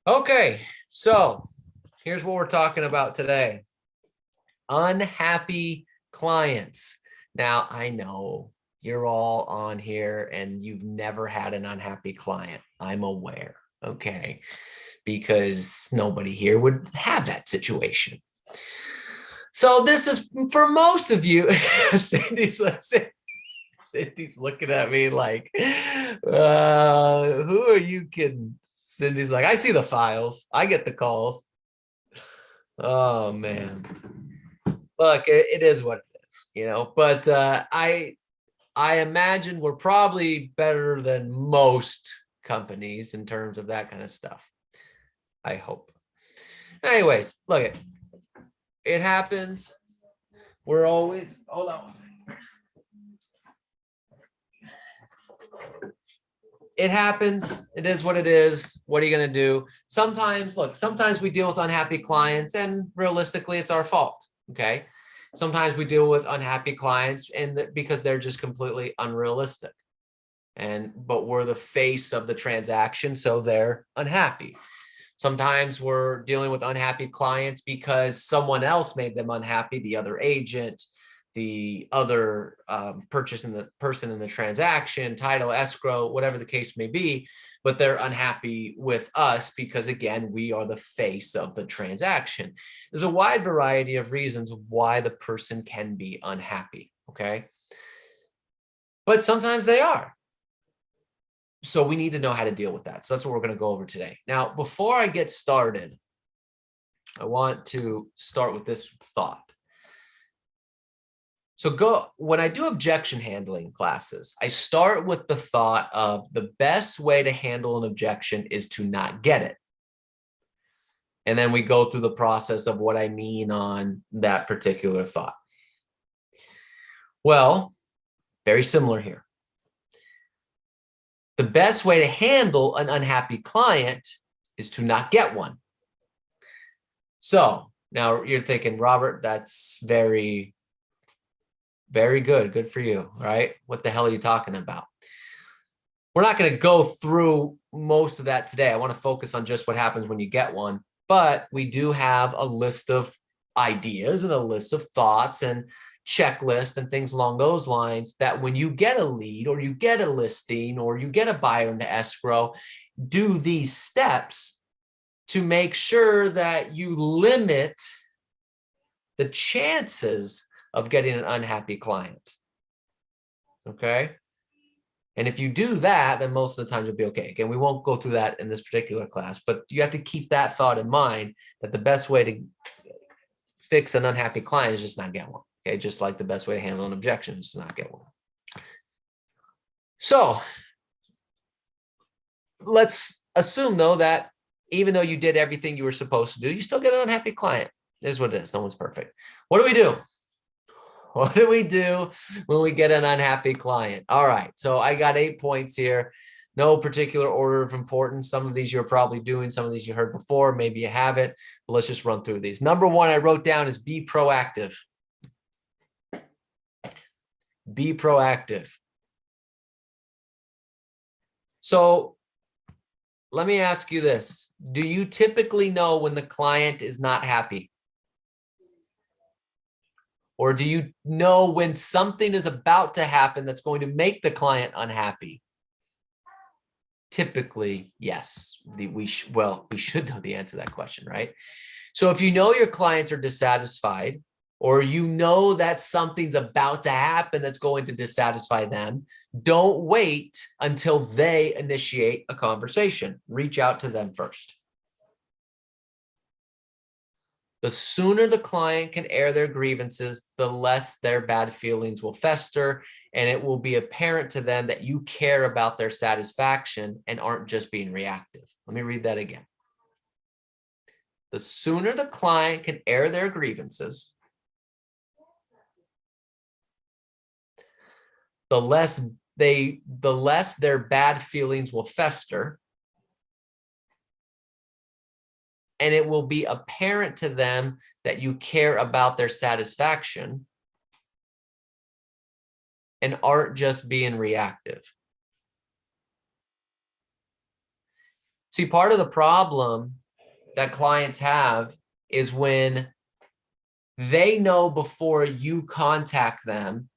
Okay, so here's what we're talking about today. Unhappy clients. Now, I know you're all on here and you've never had an unhappy client. I'm aware, okay, because nobody here would have that situation. So this is for most of you. Cindy's looking at me like, who are you kidding? Cindy's like, I see the files. I get the calls. Oh, man. Look, it is what it is, you know, but I imagine we're probably better than most companies in terms of that kind of stuff. I hope. Anyways, look, it happens. We're always, hold on. It happens. It is what it is. What are you going to do? Sometimes, look, sometimes we deal with unhappy clients and realistically it's our fault. Okay. Sometimes we deal with unhappy clients and because they're just completely unrealistic. But we're the face of the transaction, so they're unhappy. Sometimes we're dealing with unhappy clients because someone else made them unhappy, the other agent, the other person in the transaction, title, escrow, whatever the case may be, but they're unhappy with us because, again, we are the face of the transaction. There's a wide variety of reasons why the person can be unhappy, okay? But sometimes they are. So we need to know how to deal with that. So that's what we're going to go over today. Now, before I get started, I want to start with this thought. So when I do objection handling classes, I start with the thought of the best way to handle an objection is to not get it. And then we go through the process of what I mean on that particular thought. Well, very similar here. The best way to handle an unhappy client is to not get one. So now you're thinking, Robert, that's very, very good. Good for you, right? What the hell are you talking about? We're not going to go through most of that today. I want to focus on just what happens when you get one. But we do have a list of ideas and a list of thoughts and checklist and things along those lines that when you get a lead or you get a listing or you get a buyer into escrow, do these steps to make sure that you limit the chances of getting an unhappy client. Okay. And if you do that, then most of the time you'll be okay. Again, we won't go through that in this particular class, but you have to keep that thought in mind that the best way to fix an unhappy client is just not get one. Okay, just like the best way to handle an objection is to not get one. So let's assume, though, that even though you did everything you were supposed to do, you still get an unhappy client. It is what it is. No one's perfect. What do we do? What do we do when we get an unhappy client? All right, so I got 8 points here. No particular order of importance. Some of these you're probably doing. Some of these you heard before. Maybe you haven't. But let's just run through these. Number 1 I wrote down is be proactive. Be proactive. So let me ask you this. Do you typically know when the client is not happy? Or do you know when something is about to happen that's going to make the client unhappy? Typically, yes. We should know the answer to that question, right? So if you know your clients are dissatisfied, or you know that something's about to happen that's going to dissatisfy them, don't wait until they initiate a conversation. Reach out to them first. The sooner the client can air their grievances, the less their bad feelings will fester, and it will be apparent to them that you care about their satisfaction and aren't just being reactive. Let me read that again. The sooner the client can air their grievances, the less their bad feelings will fester, and it will be apparent to them that you care about their satisfaction, and aren't just being reactive. See, part of the problem that clients have is when they know before you contact them.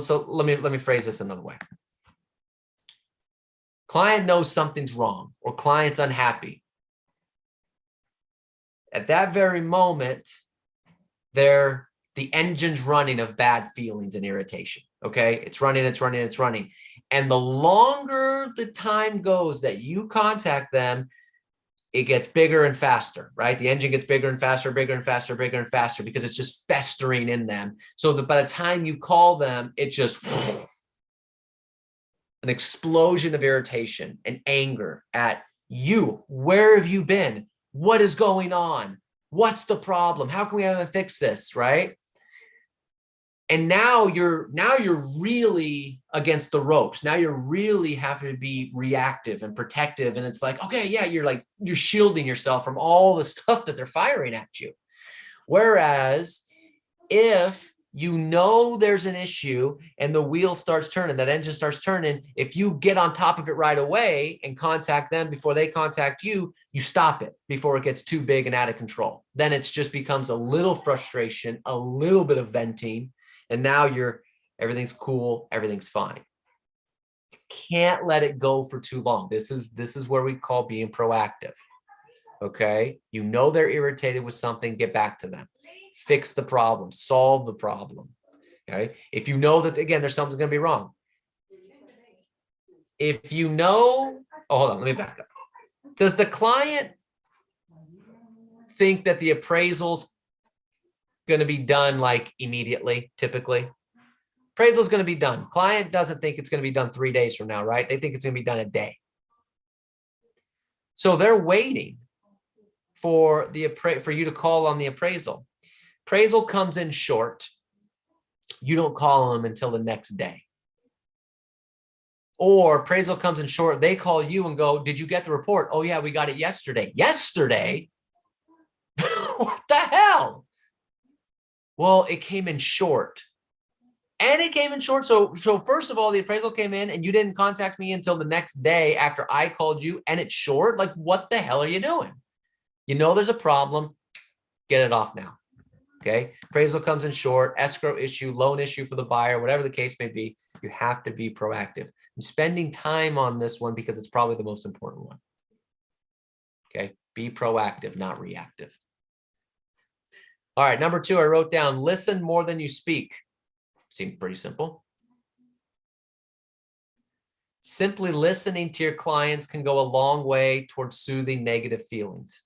So let me phrase this another way. Client knows something's wrong or client's unhappy. At that very moment, the engine's running of bad feelings and irritation. Okay, it's running, it's running, it's running. And the longer the time goes that you contact them, it gets bigger and faster, right? The engine gets bigger and faster, bigger and faster, bigger and faster, because it's just festering in them. So that by the time you call them, it just an explosion of irritation and anger at you. Where have you been? What is going on? What's the problem? How can we fix this, right? And now you're really against the ropes. Now you're really having to be reactive and protective. And it's like, okay, yeah, you're shielding yourself from all the stuff that they're firing at you. Whereas if you know there's an issue and the wheel starts turning, that engine starts turning, if you get on top of it right away and contact them before they contact you, you stop it before it gets too big and out of control. Then it just becomes a little frustration, a little bit of venting. And now everything's cool, everything's fine. Can't let it go for too long. This is where we call being proactive. Okay, you know they're irritated with something, get back to them, fix the problem, solve the problem. Okay, if you know that again there's something going to be wrong. If you know, oh, hold on, let me back up. Does the client think that the appraisal's going to be done like immediately? Typically appraisal is going to be done. Client doesn't think it's going to be done 3 days from now, right? They think it's going to be done a day. So they're waiting for you to call on the appraisal. Appraisal comes in short. You don't call them until the next day. Or appraisal comes in short. They call you and go, did you get the report? Oh yeah, we got it yesterday. Yesterday? What the hell? Well, it came in short. And it came in short. So first of all, the appraisal came in and you didn't contact me until the next day after I called you, and it's short. Like, what the hell are you doing? You know there's a problem. Get it off now. Okay. Appraisal comes in short, escrow issue, loan issue for the buyer, whatever the case may be. You have to be proactive. I'm spending time on this one because it's probably the most important one. Okay. Be proactive, not reactive. All right. Number 2, I wrote down, listen more than you speak. Seems pretty simple. Simply listening to your clients can go a long way towards soothing negative feelings.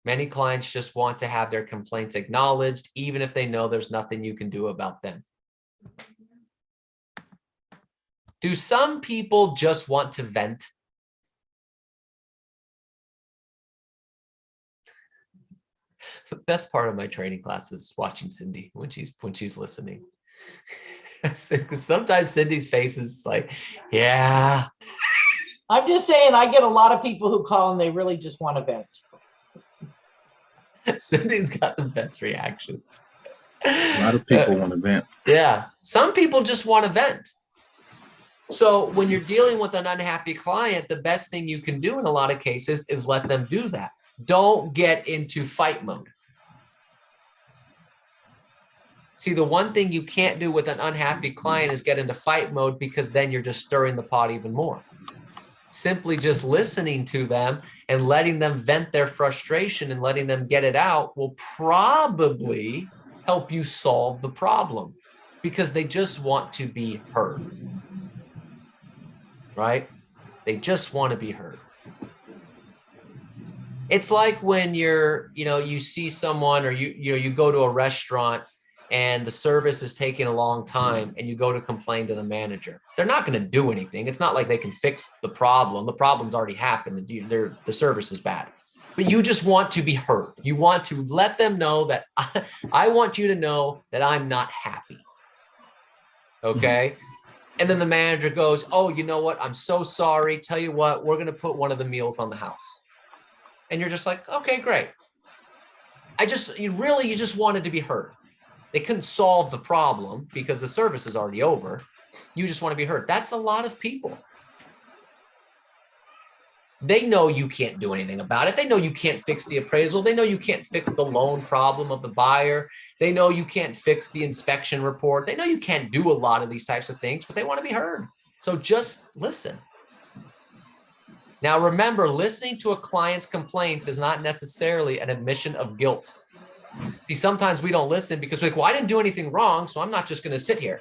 Many clients just want to have their complaints acknowledged, even if they know there's nothing you can do about them. Do some people just want to vent? The best part of my training class is watching Cindy when she's listening. Because sometimes Cindy's face is like, yeah. I'm just saying, I get a lot of people who call and they really just want to vent. Cindy's got the best reactions. A lot of people want to vent. Yeah, some people just want to vent. So when you're dealing with an unhappy client, the best thing you can do in a lot of cases is let them do that. Don't get into fight mode. See, the one thing you can't do with an unhappy client is get into fight mode, because then you're just stirring the pot even more. Simply just listening to them and letting them vent their frustration and letting them get it out will probably help you solve the problem, because they just want to be heard, right? They just want to be heard. It's like when you see someone, or you go to a restaurant and the service is taking a long time and you go to complain to the manager. They're not going to do anything. It's not like they can fix the problem. The problem's already happened. The service is bad. But you just want to be heard. You want to let them know that I want you to know that I'm not happy. Okay? And then the manager goes, oh, you know what? I'm so sorry. Tell you what, we're going to put one of the meals on the house. And you're just like, okay, great. you just wanted to be heard. They couldn't solve the problem because the service is already over. You just want to be heard. That's a lot of people. They know you can't do anything about it. They know you can't fix the appraisal. They know you can't fix the loan problem of the buyer. They know you can't fix the inspection report. They know you can't do a lot of these types of things, but they want to be heard. So just listen. Now, remember, listening to a client's complaints is not necessarily an admission of guilt. See, sometimes we don't listen because we're like, well, I didn't do anything wrong, so I'm not just going to sit here.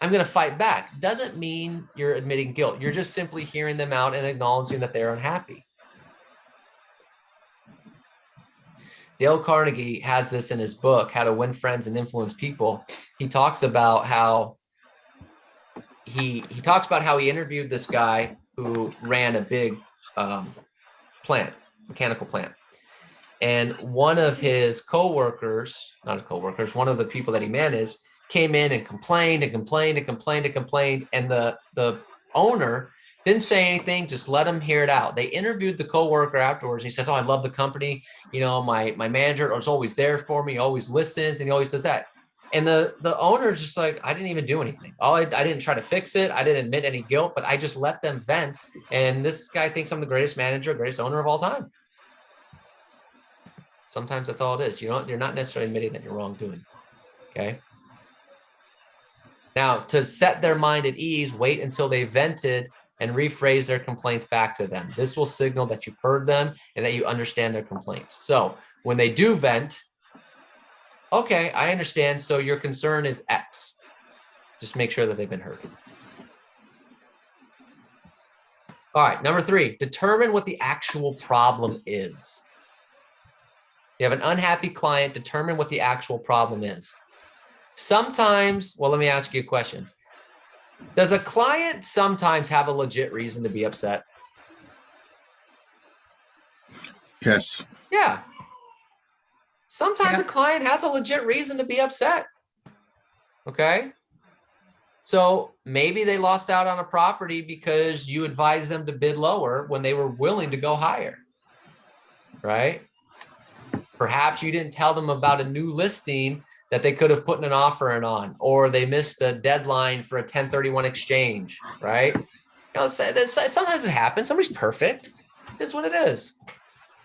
I'm going to fight back. Doesn't mean you're admitting guilt. You're just simply hearing them out and acknowledging that they're unhappy. Dale Carnegie has this in his book, How to Win Friends and Influence People. He talks about how he interviewed this guy who ran a big mechanical plant. And one of his coworkers, one of the people that he managed, came in and complained. And the owner didn't say anything, just let him hear it out. They interviewed the coworker afterwards. And he says, oh, I love the company. You know, my manager is always there for me. He always listens and he always does that. And the owner's just like, I didn't even do anything. I didn't try to fix it. I didn't admit any guilt, but I just let them vent. And this guy thinks I'm the greatest manager, greatest owner of all time. Sometimes that's all it is. You're not necessarily admitting that you're wrongdoing. Okay. Now, to set their mind at ease, wait until they vented and rephrase their complaints back to them. This will signal that you've heard them and that you understand their complaints. So when they do vent, okay, I understand. So your concern is X. Just make sure that they've been heard. All right, number 3, determine what the actual problem is. You have an unhappy client, determine what the actual problem is. Sometimes, well, let me ask you a question. Does a client sometimes have a legit reason to be upset? Yes. Yeah. Sometimes a client has a legit reason to be upset. Okay. So maybe they lost out on a property because you advised them to bid lower when they were willing to go higher. Right? Perhaps you didn't tell them about a new listing that they could have put an offer in on, or they missed a deadline for a 1031 exchange, right? You know, sometimes it happens. Somebody's perfect. It's what it is.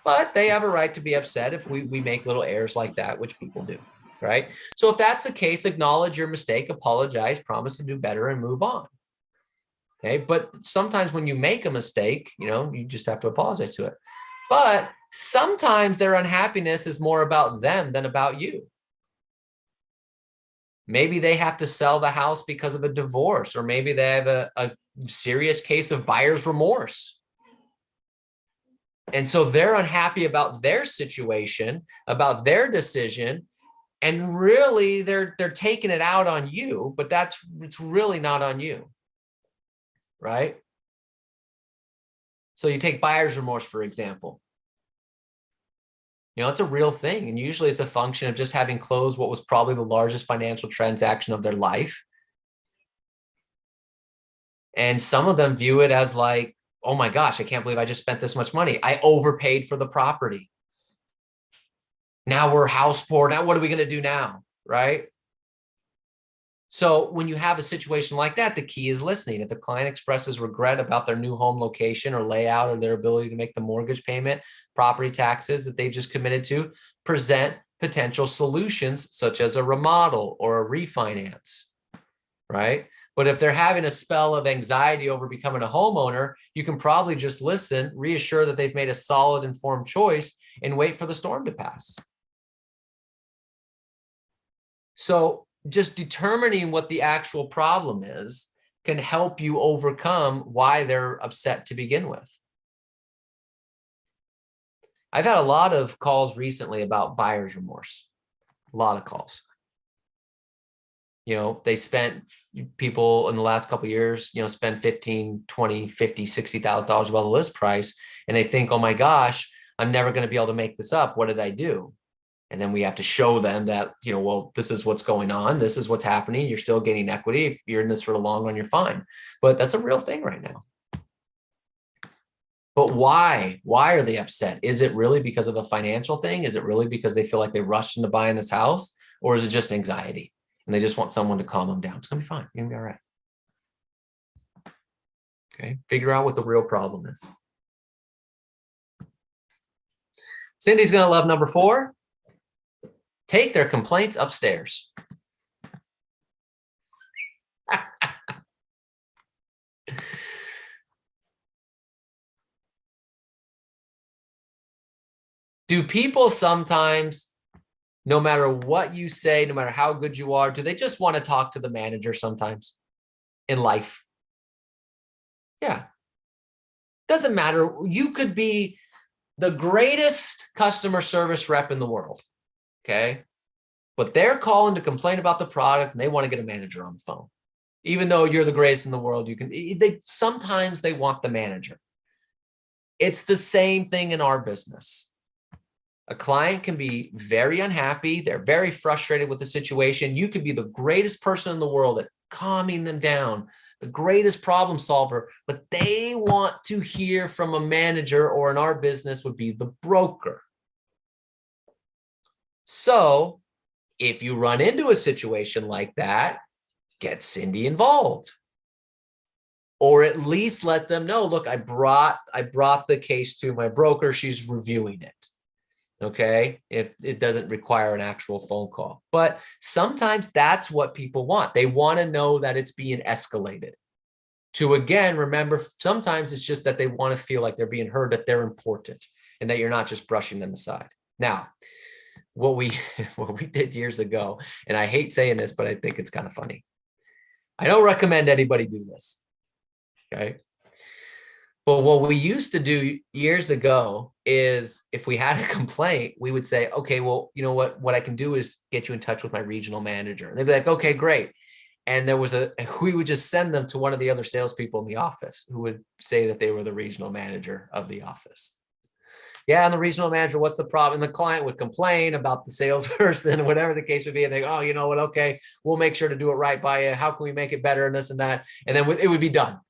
But they have a right to be upset if we make little errors like that, which people do, right? So if that's the case, acknowledge your mistake, apologize, promise to do better, and move on. Okay, but sometimes when you make a mistake, you know, you just have to apologize to it. But sometimes their unhappiness is more about them than about you. Maybe they have to sell the house because of a divorce, or maybe they have a serious case of buyer's remorse. And so they're unhappy about their situation, about their decision, and really they're taking it out on you, but it's really not on you, right? So you take buyer's remorse, for example. You know, it's a real thing. And usually it's a function of just having closed what was probably the largest financial transaction of their life. And some of them view it as like, oh my gosh, I can't believe I just spent this much money. I overpaid for the property. Now we're house poor. Now what are we going to do now? Right? So when you have a situation like that, the key is listening. If the client expresses regret about their new home location or layout or their ability to make the mortgage payment, property taxes that they've just committed to, present potential solutions such as a remodel or a refinance, right? But if they're having a spell of anxiety over becoming a homeowner, you can probably just listen, reassure that they've made a solid, informed choice, and wait for the storm to pass. So just determining what the actual problem is can help you overcome why they're upset to begin with. I've had a lot of calls recently about buyer's remorse, a lot of calls. You know, people in the last couple of years, you know, spend $15,000, $20,000, $50,000, $60,000 above the list price. And they think, oh my gosh, I'm never going to be able to make this up. What did I do? And then we have to show them that, you know, well, this is what's going on. This is what's happening. You're still gaining equity. If you're in this for the long run, you're fine. But that's a real thing right now. But why? Why are they upset? Is it really because of a financial thing? Is it really because they feel like they rushed into buying this house? Or is it just anxiety and they just want someone to calm them down? It's going to be fine. You're going to be all right. Okay. Figure out what the real problem is. Cindy's going to love number 4. Take their complaints upstairs. Do people sometimes, no matter what you say, no matter how good you are, do they just want to talk to the manager sometimes in life? Yeah. Doesn't matter. You could be the greatest customer service rep in the world. Okay. But they're calling to complain about the product and they want to get a manager on the phone. Even though you're the greatest in the world, sometimes they want the manager. It's the same thing in our business. A client can be very unhappy. They're very frustrated with the situation. You could be the greatest person in the world at calming them down, the greatest problem solver, but they want to hear from a manager, or in our business would be the broker. So if you run into a situation like that, get Cindy involved. Or at least let them know, look, I brought the case to my broker. She's reviewing it. Okay, if it doesn't require an actual phone call. But sometimes that's what people want. They want to know that it's being escalated. To, again, remember, sometimes it's just that they want to feel like they're being heard, that they're important, and that you're not just brushing them aside. Now, what we did years ago, and I hate saying this, but I think it's kind of funny. I don't recommend anybody do this. Okay. But what we used to do years ago is, if we had a complaint, we would say, okay, well, you know what I can do is get you in touch with my regional manager. And they'd be like, okay, great. And we would just send them to one of the other salespeople in the office who would say that they were the regional manager of the office. Yeah, and the regional manager, what's the problem? And the client would complain about the salesperson, whatever the case would be. And they go, oh, you know what? Okay, we'll make sure to do it right by you. How can we make it better, and this and that? And then it would be done.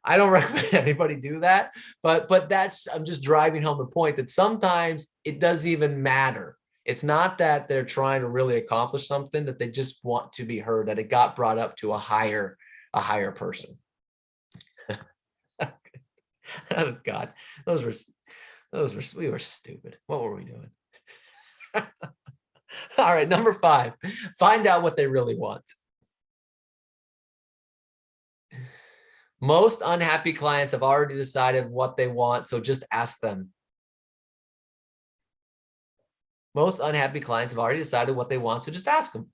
I don't recommend anybody do that, but I'm just driving home the point that sometimes it doesn't even matter. It's not that they're trying to really accomplish something, that they just want to be heard, that it got brought up to a higher person. Oh God, we were stupid. What were we doing? All right, number 5, find out what they really want. Most unhappy clients have already decided what they want, so just ask them. Most unhappy clients have already decided what they want, so just ask them.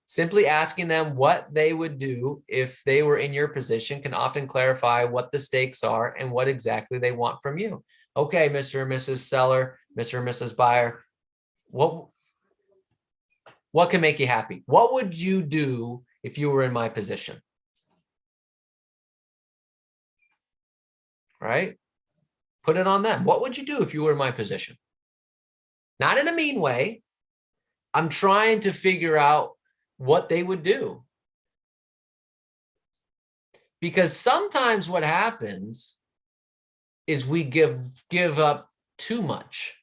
Simply asking them what they would do if they were in your position can often clarify what the stakes are and what exactly they want from you. Okay, Mr. and Mrs. Seller, Mr. and Mrs. Buyer, what can make you happy? What would you do if you were in my position? Right? Put it on them. What would you do if you were in my position? Not in a mean way. I'm trying to figure out what they would do. Because sometimes what happens is we give up too much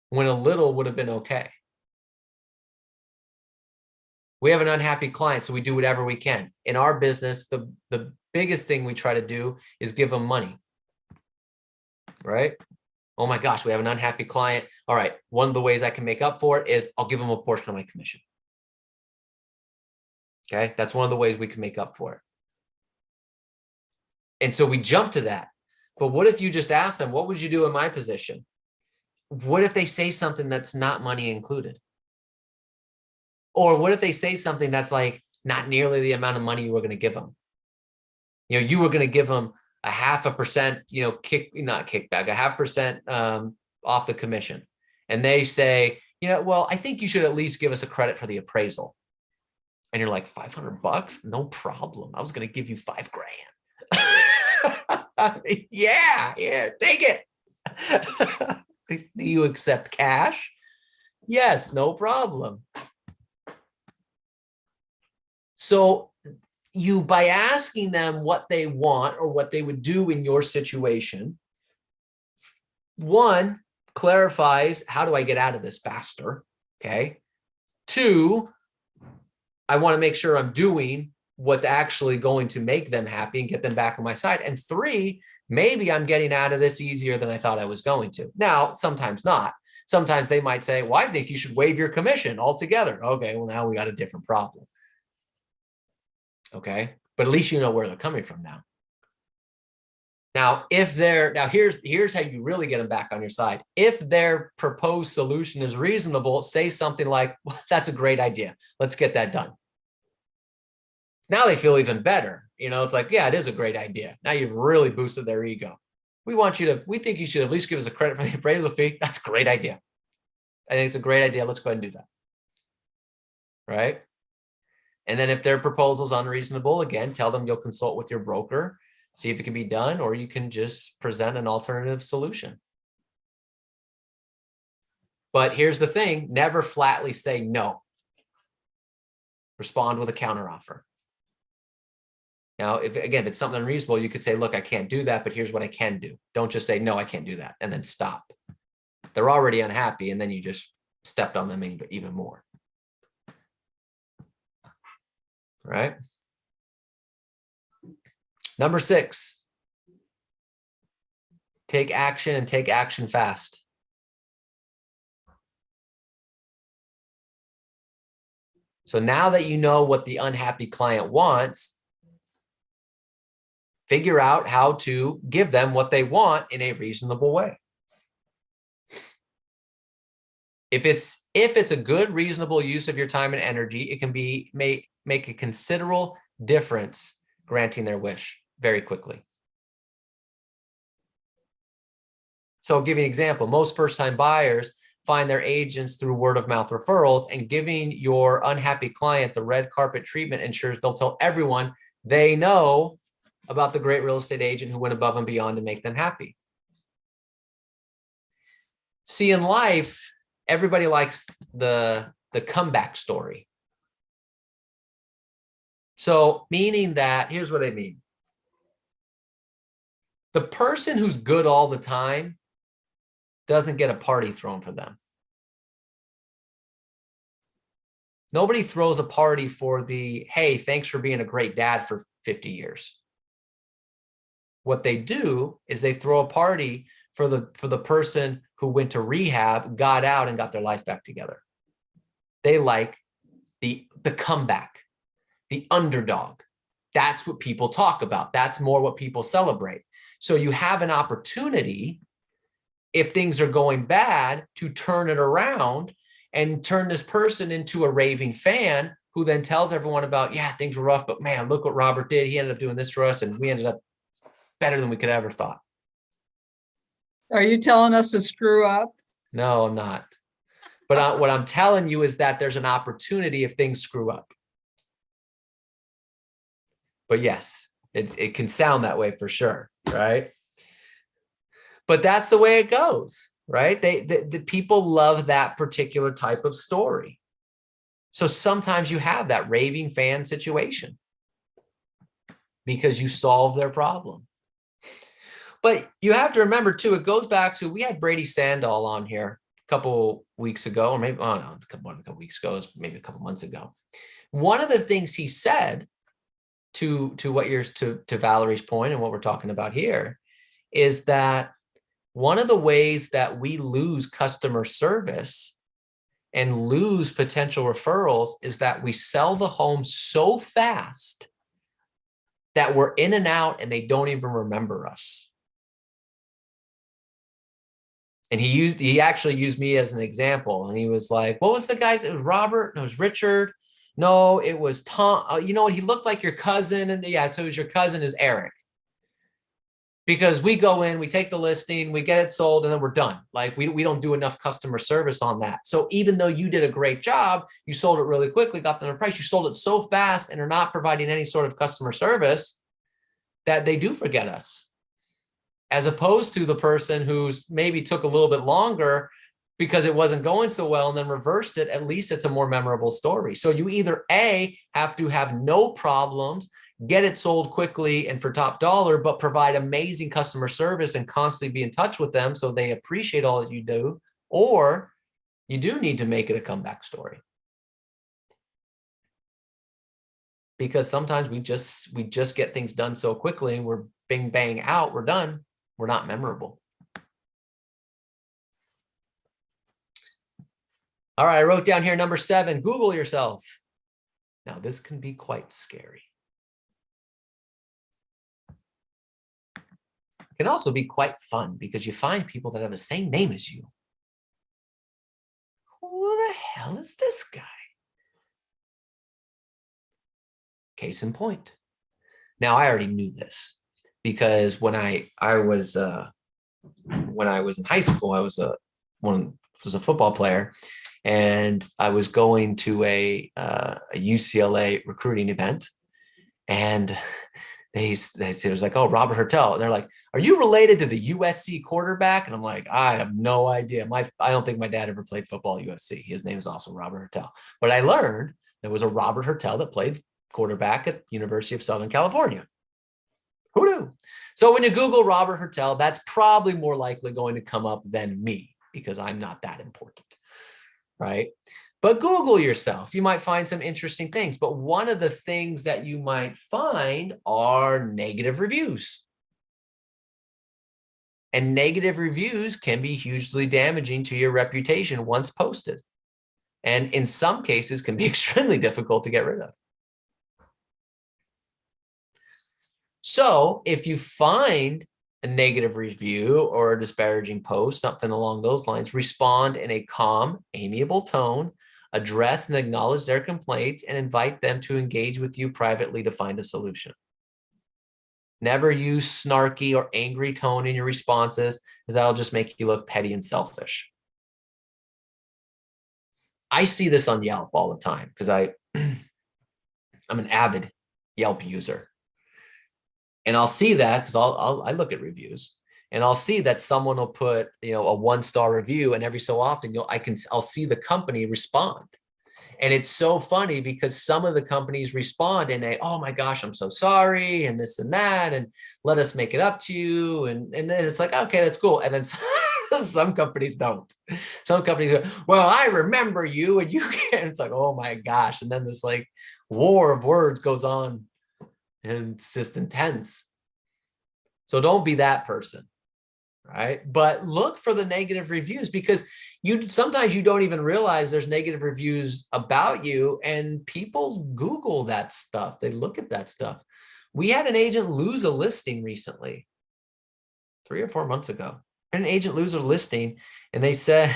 when a little would have been okay. We have an unhappy client, so we do whatever we can. In our business, the biggest thing we try to do is give them money, right? Oh my gosh, we have an unhappy client. All right, one of the ways I can make up for it is I'll give them a portion of my commission. Okay, that's one of the ways we can make up for it. And so we jump to that. But what if you just ask them, what would you do in my position? What if they say something that's not money included? Or what if they say something that's like not nearly the amount of money you were going to give them? You know, you were going to give them a 0.5%, you know, not kickback, a 0.5% off the commission. And they say, you know, well, I think you should at least give us a credit for the appraisal. And you're like, $500? No problem. I was going to give you $5,000. Yeah, take it. Do you accept cash? Yes, no problem. So you, by asking them what they want or what they would do in your situation, one, clarifies, how do I get out of this faster? Okay. Two, I want to make sure I'm doing what's actually going to make them happy and get them back on my side. And three, maybe I'm getting out of this easier than I thought I was going to. Now, sometimes not. Sometimes they might say, well, I think you should waive your commission altogether. Okay, well, now we got a different problem. Okay, but at least you know where they're coming from now. Now, here's how you really get them back on your side. If their proposed solution is reasonable, say something like, well, that's a great idea. Let's get that done. Now they feel even better. You know, it's like, yeah, it is a great idea. Now you've really boosted their ego. We think you should at least give us a credit for the appraisal fee. That's a great idea. I think it's a great idea. Let's go ahead and do that. Right? And then if their proposal is unreasonable, again, tell them you'll consult with your broker, see if it can be done, or you can just present an alternative solution. But here's the thing, never flatly say no. Respond with a counteroffer. Now, if it's something unreasonable, you could say, look, I can't do that, but here's what I can do. Don't just say, no, I can't do that, and then stop. They're already unhappy, and then you just stepped on them even more. Right? Number 6, take action and take action fast. So now that you know what the unhappy client wants, figure out how to give them what they want in a reasonable way. If it's a good, reasonable use of your time and energy, it can make a considerable difference granting their wish very quickly. So I'll give you an example. Most first-time buyers find their agents through word-of-mouth referrals, and giving your unhappy client the red carpet treatment ensures they'll tell everyone they know about the great real estate agent who went above and beyond to make them happy. See, in life, everybody likes the comeback story. So meaning that, here's what I mean. The person who's good all the time doesn't get a party thrown for them. Nobody throws a party for the, hey, thanks for being a great dad for 50 years. What they do is they throw a party for the person who went to rehab, got out, and got their life back together. They like the comeback, the underdog. That's what people talk about. That's more what people celebrate. So you have an opportunity, if things are going bad, to turn it around and turn this person into a raving fan who then tells everyone about, yeah, things were rough, but man, look what Robert did. He ended up doing this for us, and we ended up better than we could ever thought. Are you telling us to screw up? No, I'm not. But what I'm telling you is that there's an opportunity if things screw up. But yes, it can sound that way for sure, right? But that's the way it goes, right? The people love that particular type of story. So sometimes you have that raving fan situation because you solve their problem. But you have to remember too, it goes back to, we had Brady Sandall on here a couple weeks ago, or maybe, oh no, a couple weeks ago, maybe a couple months ago. One of the things he said to Valerie's point and what we're talking about here is that one of the ways that we lose customer service and lose potential referrals is that we sell the home so fast that we're in and out and they don't even remember us. And he actually used me as an example. And he was like, what was the guy's? It was Robert. No, it was Richard. No, it was Tom. You know what? He looked like your cousin. And yeah, so it was your cousin is Eric. Because we go in, we take the listing, we get it sold, and then we're done. Like we don't do enough customer service on that. So even though you did a great job, you sold it really quickly, got them a price, you sold it so fast and are not providing any sort of customer service that they do forget us. As opposed to the person who's maybe took a little bit longer, because it wasn't going so well and then reversed it, at least it's a more memorable story. So you either A, have to have no problems, get it sold quickly and for top dollar, but provide amazing customer service and constantly be in touch with them so they appreciate all that you do, or you do need to make it a comeback story. Because sometimes we just get things done so quickly and we're bing bang out, we're done, we're not memorable. All right, I wrote down here number 7, Google yourself. Now this can be quite scary. It can also be quite fun because you find people that have the same name as you. Who the hell is this guy? Case in point. Now I already knew this because when I was in high school, I was a football player, and I was going to a UCLA recruiting event, and they was like, oh, Robert Hertel, and they're like, are you related to the USC quarterback? And I'm like, I have no idea. I don't think my dad ever played football at USC. His name is also Robert Hertel, but I learned there was a Robert Hertel that played quarterback at University of Southern California. Who knew? So when you Google Robert Hertel, that's probably more likely going to come up than me because I'm not that important, right? But Google yourself. You might find some interesting things. But one of the things that you might find are negative reviews. And negative reviews can be hugely damaging to your reputation once posted. And in some cases can be extremely difficult to get rid of. So if you find a negative review or a disparaging post, something along those lines, respond in a calm, amiable tone, address and acknowledge their complaints, and invite them to engage with you privately to find a solution. Never use snarky or angry tone in your responses, because that'll just make you look petty and selfish. I see this on Yelp all the time because I'm an avid Yelp user. And I'll see that because I look at reviews, and I'll see that someone will put, a 1-star review, and every so often I'll see the company respond. And it's so funny because some of the companies respond in oh my gosh, I'm so sorry, and this and that, and let us make it up to you. And then it's like, okay, that's cool. And then some companies don't. Some companies go, well, I remember you, and you can't. It's like, oh my gosh. And then this like war of words goes on. And it's just intense. So don't be that person, right? But look for the negative reviews, because sometimes you don't even realize there's negative reviews about you, and people Google that stuff. They look at that stuff. We had an agent lose a listing recently, 3 or 4 months ago. An agent lose a listing, and they said,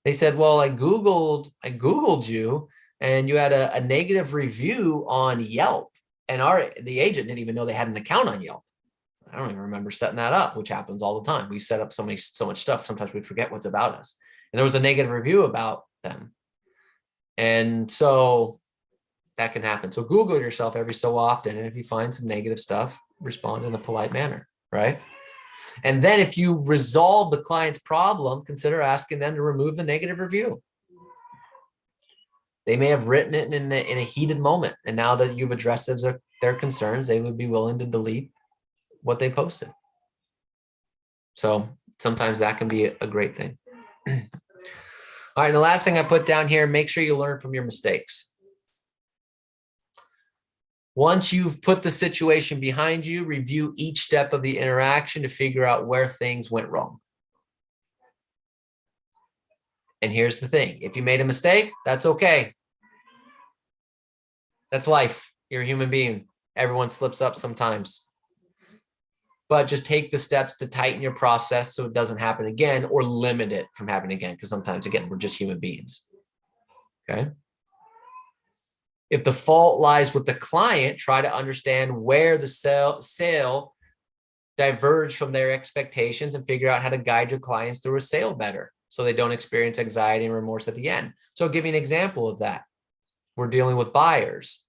well, I Googled you, and you had a negative review on Yelp. And the agent didn't even know they had an account on Yelp. I don't even remember setting that up, which happens all the time. We set up so much stuff. Sometimes we forget what's about us. And there was a negative review about them. And so that can happen. So Google yourself every so often. And if you find some negative stuff, respond in a polite manner, right? And then if you resolve the client's problem, consider asking them to remove the negative review. They may have written it in a heated moment, and now that you've addressed their concerns, they would be willing to delete what they posted. So sometimes that can be a great thing. All right, and the last thing I put down here, make sure you learn from your mistakes. Once you've put the situation behind you, review each step of the interaction to figure out where things went wrong. And here's the thing, if you made a mistake, that's okay. That's life. You're a human being. Everyone slips up sometimes. But just take the steps to tighten your process so it doesn't happen again, or limit it from happening again, because sometimes, again, we're just human beings. Okay? If the fault lies with the client, try to understand where the sale diverged from their expectations and figure out how to guide your clients through a sale better, so they don't experience anxiety and remorse at the end. So I'll give you an example of that. We're dealing with buyers.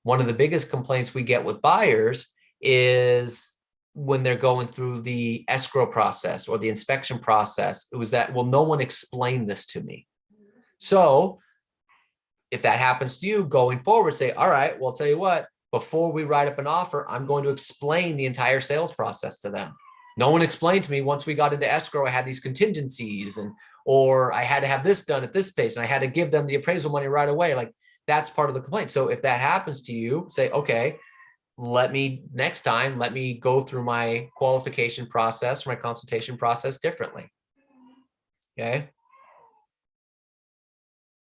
One of the biggest complaints we get with buyers is when they're going through the escrow process or the inspection process, it was that, well, no one explained this to me. So if that happens to you going forward, say, all right, well, I'll tell you what, before we write up an offer, I'm going to explain the entire sales process to them. No one explained to me once we got into escrow, I had these contingencies or I had to have this done at this pace and I had to give them the appraisal money right away. Like that's part of the complaint. So if that happens to you, say, okay, next time, let me go through my qualification process or my consultation process differently. Okay.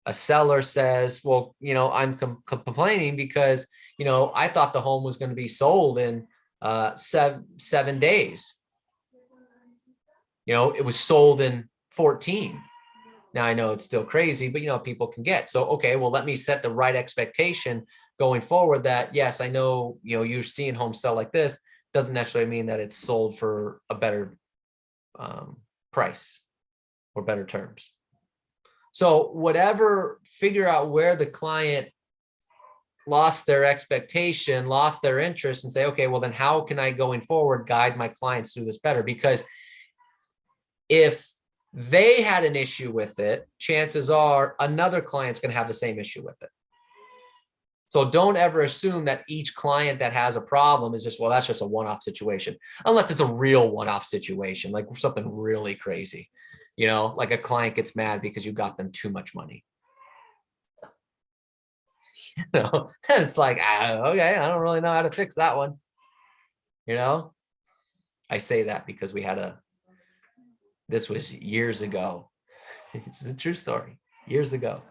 A seller says, well, I'm complaining because, I thought the home was going to be sold in 7 days. It was sold in 14. Now I know it's still crazy, but people can get. So, okay, well, let me set the right expectation going forward that, yes, I know, you're seeing homes sell like this. Doesn't necessarily mean that it's sold for a better price or better terms. So figure out where the client lost their expectation, lost their interest, and say, okay, well, then how can I going forward guide my clients through this better? Because if they had an issue with it, chances are another client's going to have the same issue with it. So don't ever assume that each client that has a problem is just, well, that's just a one-off situation, unless it's a real one-off situation, like something really crazy. Like a client gets mad because you got them too much money. It's like, okay, I don't really know how to fix that one. I say that because this was years ago. It's a true story. Years ago,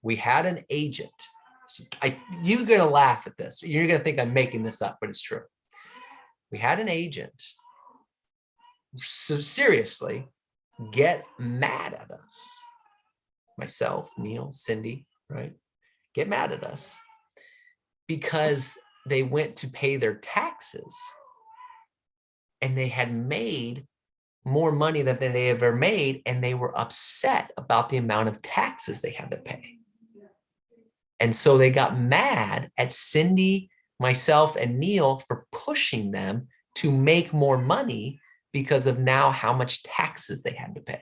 we had an agent. So you're going to laugh at this. You're going to think I'm making this up, but it's true. We had an agent. So seriously, get mad at us. Myself, Neil, Cindy, right? Get mad at us because they went to pay their taxes and they had made more money than they ever made, and they were upset about the amount of taxes they had to pay. And so they got mad at Cindy, myself, and Neil for pushing them to make more money because of now how much taxes they had to pay.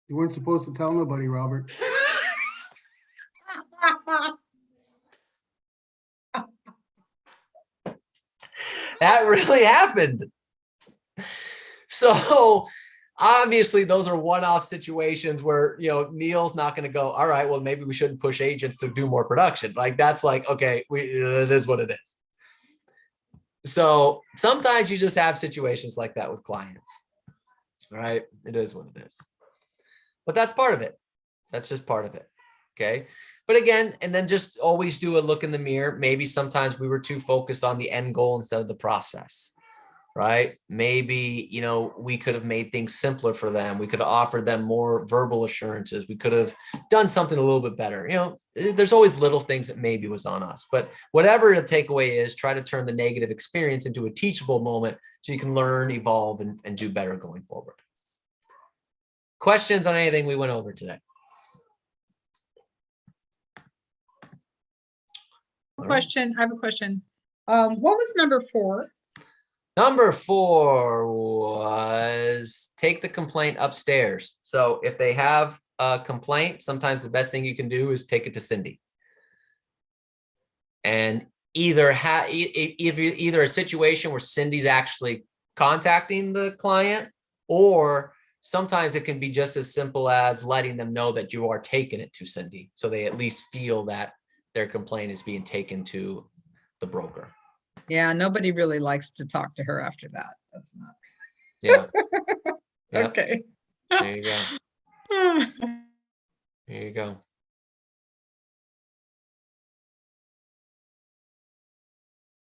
You weren't supposed to tell nobody, Robert. That really happened. So obviously those are one-off situations where, Neil's not going to go, all right, well, maybe we shouldn't push agents to do more production. Like that's like, okay, it is what it is. So sometimes you just have situations like that with clients, right? It is what it is. But that's part of it. That's just part of it. Okay. But again, and then just always do a look in the mirror. Maybe sometimes we were too focused on the end goal instead of the process, right? Maybe, we could have made things simpler for them. We could have offered them more verbal assurances. We could have done something a little bit better. There's always little things that maybe was on us, but whatever the takeaway is, try to turn the negative experience into a teachable moment so you can learn, evolve, and do better going forward. Questions on anything we went over today? Question. I have a question. What was number 4? Number 4 was take the complaint upstairs. So if they have a complaint, sometimes the best thing you can do is take it to Cindy. And either a situation where Cindy's actually contacting the client, or sometimes it can be just as simple as letting them know that you are taking it to Cindy. So they at least feel that their complaint is being taken to the broker. Yeah, nobody really likes to talk to her after that. That's not. Yeah. Yeah. Okay. There you go. There you go.